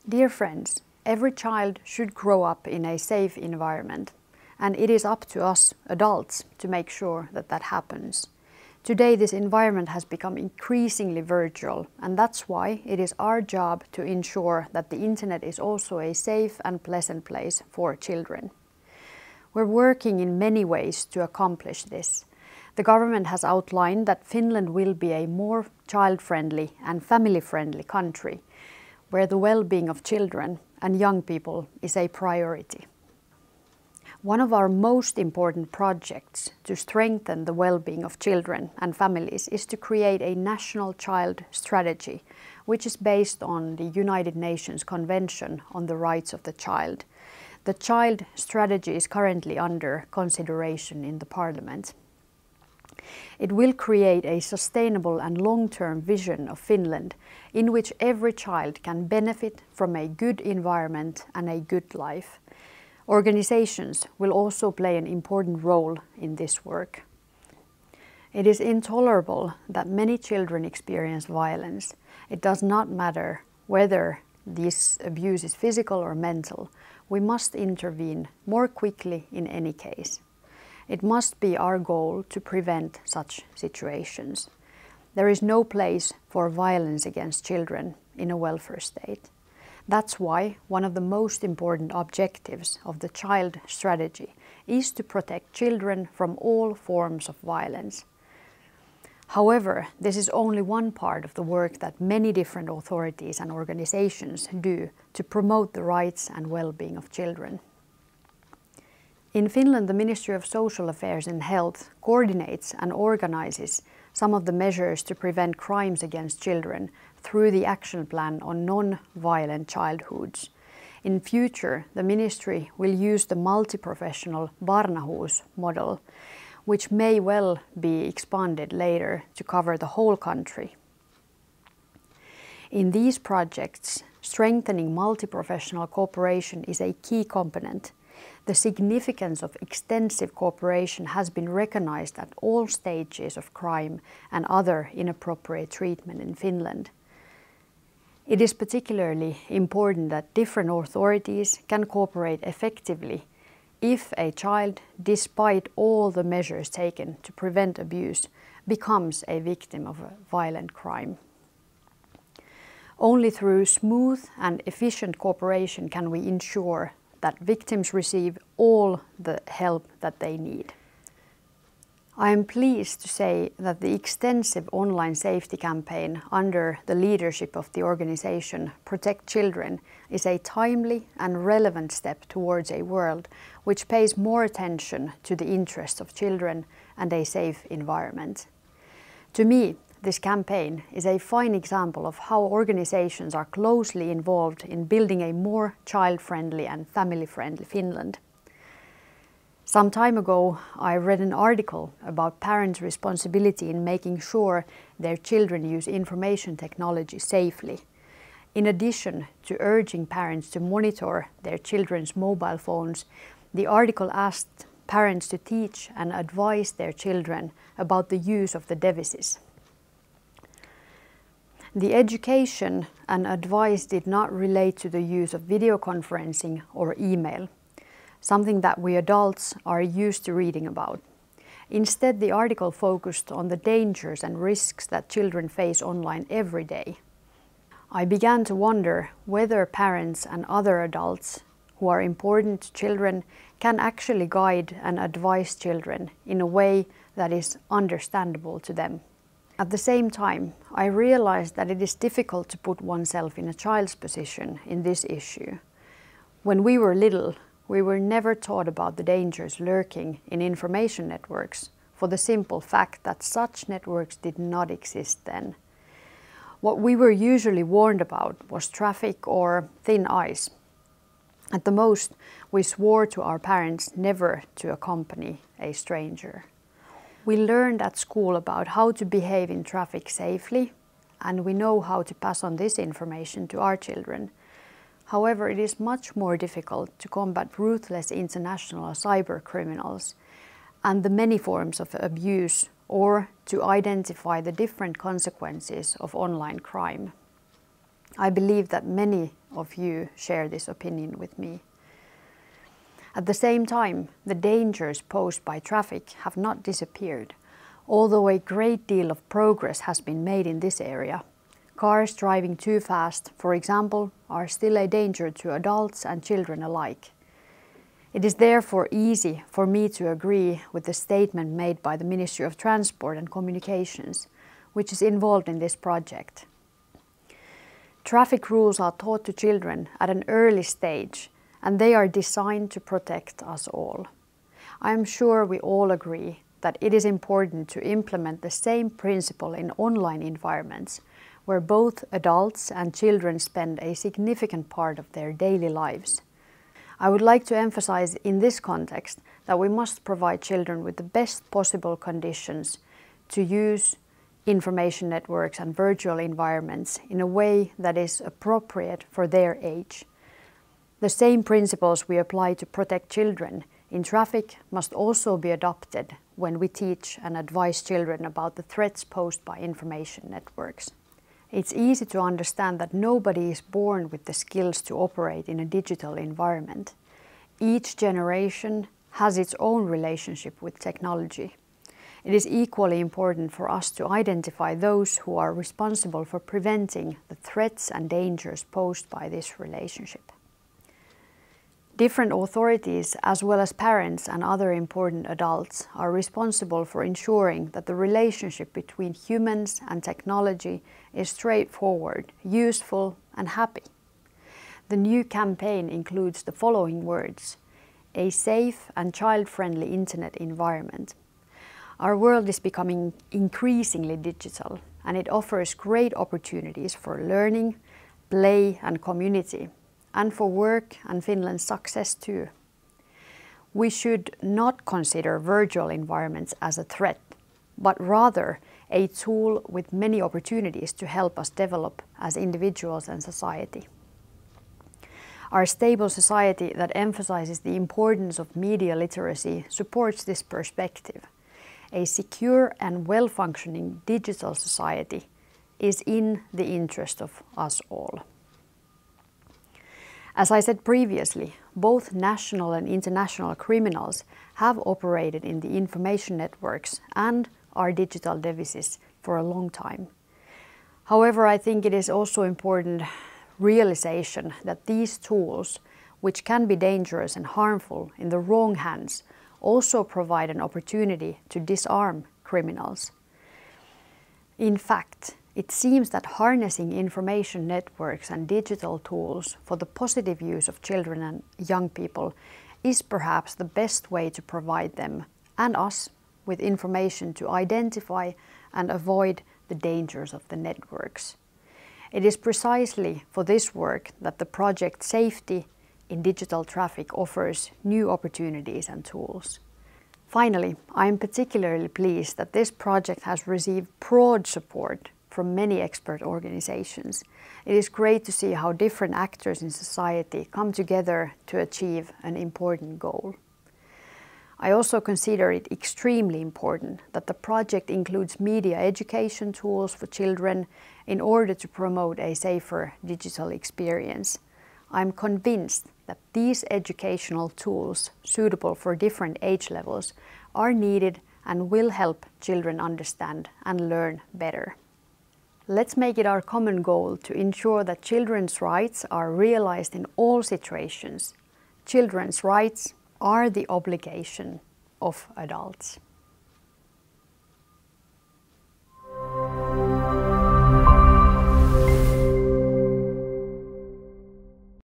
Dear friends, every child should grow up in a safe environment, and it is up to us adults to make sure that that happens. Today this environment has become increasingly virtual, and that's why it is our job to ensure that the internet is also a safe and pleasant place for children. We're working in many ways to accomplish this. The government has outlined that Finland will be a more child-friendly and family-friendly country, where the well-being of children and young people is a priority. One of our most important projects to strengthen the well-being of children and families is to create a national child strategy, which is based on the United Nations Convention on the Rights of the Child. The child strategy is currently under consideration in the Parliament. It will create a sustainable and long-term vision of Finland in which every child can benefit from a good environment and a good life. Organizations will also play an important role in this work. It is intolerable that many children experience violence. It does not matter whether this abuse is physical or mental. We must intervene more quickly in any case. It must be our goal to prevent such situations. There is no place for violence against children in a welfare state. That's why one of the most important objectives of the child strategy is to protect children from all forms of violence. However, this is only one part of the work that many different authorities and organizations do to promote the rights and well-being of children. In Finland, the Ministry of Social Affairs and Health coordinates and organizes some of the measures to prevent crimes against children through the Action Plan on Non-Violent Childhoods. In future, the Ministry will use the multiprofessional Barnahus model, which may well be expanded later to cover the whole country. In these projects, strengthening multiprofessional cooperation is a key component. The significance of extensive cooperation has been recognized at all stages of crime and other inappropriate treatment in Finland. It is particularly important that different authorities can cooperate effectively if a child, despite all the measures taken to prevent abuse, becomes a victim of a violent crime. Only through smooth and efficient cooperation can we ensure that victims receive all the help that they need. I am pleased to say that the extensive online safety campaign under the leadership of the organization Protect Children is a timely and relevant step towards a world which pays more attention to the interests of children and a safe environment. To me, this campaign is a fine example of how organizations are closely involved in building a more child-friendly and family-friendly Finland. Some time ago, I read an article about parents' responsibility in making sure their children use information technology safely. In addition to urging parents to monitor their children's mobile phones, the article asked parents to teach and advise their children about the use of the devices. The education and advice did not relate to the use of video conferencing or email, something that we adults are used to reading about. Instead, the article focused on the dangers and risks that children face online every day. I began to wonder whether parents and other adults who are important to children can actually guide and advise children in a way that is understandable to them. At the same time, I realized that it is difficult to put oneself in a child's position in this issue. When we were little, we were never taught about the dangers lurking in information networks for the simple fact that such networks did not exist then. What we were usually warned about was traffic or thin ice. At the most, we swore to our parents never to accompany a stranger. We learned at school about how to behave in traffic safely, and we know how to pass on this information to our children. However, it is much more difficult to combat ruthless international cyber criminals and the many forms of abuse, or to identify the different consequences of online crime. I believe that many of you share this opinion with me. At the same time, the dangers posed by traffic have not disappeared, although a great deal of progress has been made in this area. Cars driving too fast, for example, are still a danger to adults and children alike. It is therefore easy for me to agree with the statement made by the Ministry of Transport and Communications, which is involved in this project. Traffic rules are taught to children at an early stage, and they are designed to protect us all. I am sure we all agree that it is important to implement the same principle in online environments, where both adults and children spend a significant part of their daily lives. I would like to emphasize in this context that we must provide children with the best possible conditions to use information networks and virtual environments in a way that is appropriate for their age. The same principles we apply to protect children in traffic must also be adopted when we teach and advise children about the threats posed by information networks. It's easy to understand that nobody is born with the skills to operate in a digital environment. Each generation has its own relationship with technology. It is equally important for us to identify those who are responsible for preventing the threats and dangers posed by this relationship. Different authorities, as well as parents and other important adults, are responsible for ensuring that the relationship between humans and technology is straightforward, useful, and happy. The new campaign includes the following words: a safe and child-friendly internet environment. Our world is becoming increasingly digital, and it offers great opportunities for learning, play, and community, and for work and Finland's success too. We should not consider virtual environments as a threat, but rather a tool with many opportunities to help us develop as individuals and society. Our stable society that emphasizes the importance of media literacy supports this perspective. A secure and well-functioning digital society is in the interest of us all. As I said previously, both national and international criminals have operated in the information networks and our digital devices for a long time. However, I think it is also important realization that these tools, which can be dangerous and harmful in the wrong hands, also provide an opportunity to disarm criminals. In fact, it seems that harnessing information networks and digital tools for the positive use of children and young people is perhaps the best way to provide them and us with information to identify and avoid the dangers of the networks. It is precisely for this work that the project Safety in Digital Traffic offers new opportunities and tools. Finally, I am particularly pleased that this project has received broad support from many expert organizations. It is great to see how different actors in society come together to achieve an important goal. I also consider it extremely important that the project includes media education tools for children in order to promote a safer digital experience. I'm convinced that these educational tools, suitable for different age levels, are needed and will help children understand and learn better. Let's make it our common goal to ensure that children's rights are realized in all situations. Children's rights are the obligation of adults.